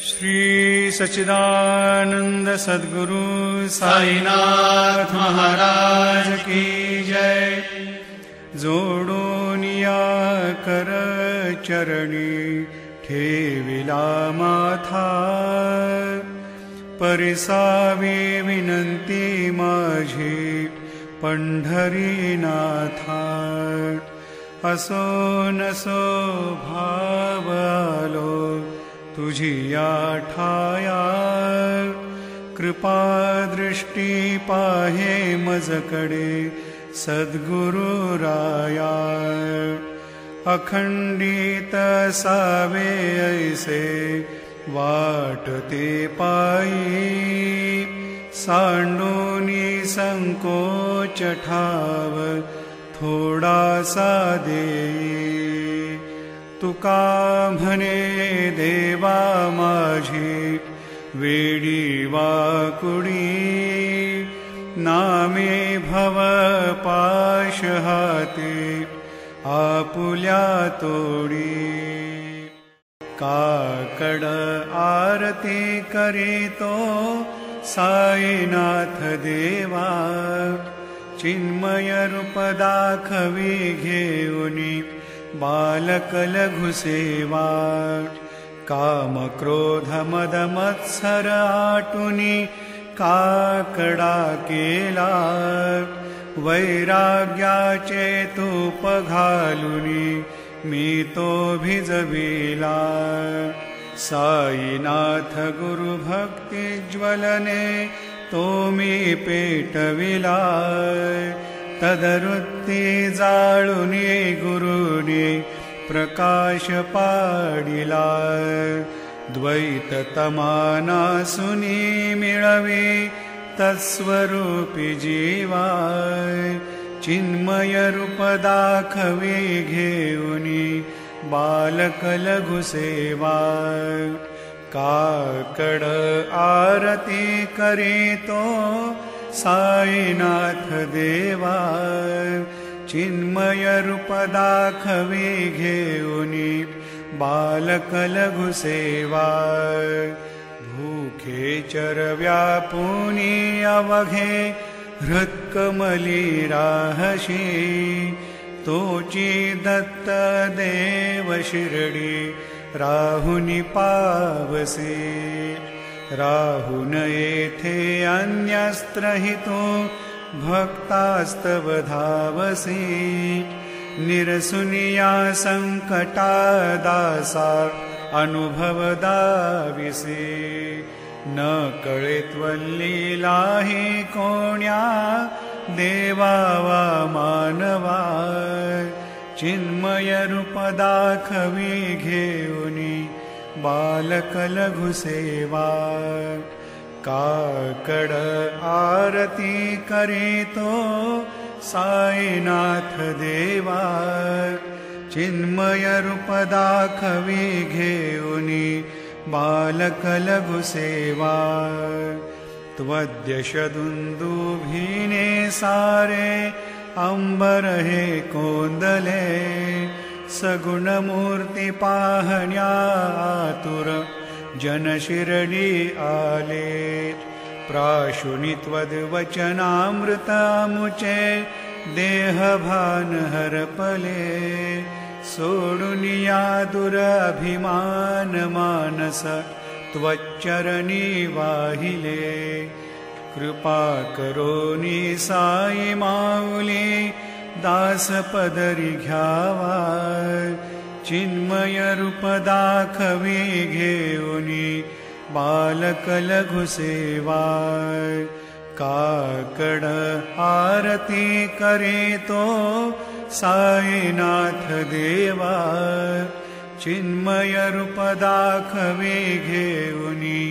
श्री सच्चिदानंद सद्गुरु साईनाथ महाराज की जय। जोडूनिया कर चरणी ठेविला माथा, परिसावी विनंती माझी पंढरीनाथा। असो नसो भाव आलो तुझी ठाया, कृपा दृष्टी पाहे मजकडे सद्गुरु राया। अखंडित सावे ऐसे वाटते पायी, सांडूनी संकोच ठाव थोडासा देई। तुका म्हणे देवा माझी वेडी वाकुडी, नामे भव पाश हाते आपुल्या तोडी। काकड आरती करीतो साईनाथ देवा, चिन्मय रूप दाखवी घेऊनी बालक लघु सेवा। काम क्रोध मद मत्सर आटुनी काकडा केला, वैराग्याचे तूप घालुनी मी तो भिजविला। साईनाथ गुरु भक्ती ज्वलने तो मी पेटविला, तदरुत्ती जाळुनी गुरुनी प्रकाश पाडिला। द्वैत तमानासुनी मिळवी तत्स्वरूपी जीवा, चिन्मय रूप दाखवी घेऊनी बालक लघु सेवा। काकड आरती करीतो साईनाथ देवा, चिन्मय रूप दाखवी घेऊनी बालक लघु सेवा। भूखे चरव्या पुनी अवघे हृत्कमली राहशी, तोची दत्त देव शिरडी राहुनी पावसे। राहुन येथे अन्यस्त्र हितो भक्तास्तव धावसे, निरसुनिया संकटा दासा अनुभव दाविसे। न कळे त्वल्लीला हि कोण्या देवा वा मानवा, चिन्मय रूप दाखवी घेऊनी बालक लघु सेवा। काकड आरती करीतो साईनाथ देवा, चिन्मय रूप दाखवी घेऊनी बालक लघु सेवा। त्वद्यशदुन्दुभिने सारे अंबर हे कोंदले, सगुण मूर्ती पाहण्या आतुर जन शिरडी आले। प्राशुनी त्वद्वचनामृतामुचे देह भान हरपले, सोडुनिया दुरभिमान मानस त्वच्चरणी वाहिले। कृपा करोनी साई माऊली दास पदरी घ्यावा, चिन्मय रूप दाखवी घेऊनी बालक लघु सेवा। काकड आरती करीतो साईनाथ देवा, चिन्मय रूप दाखवी घेऊनी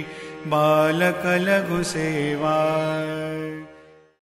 बालक लघु सेवा।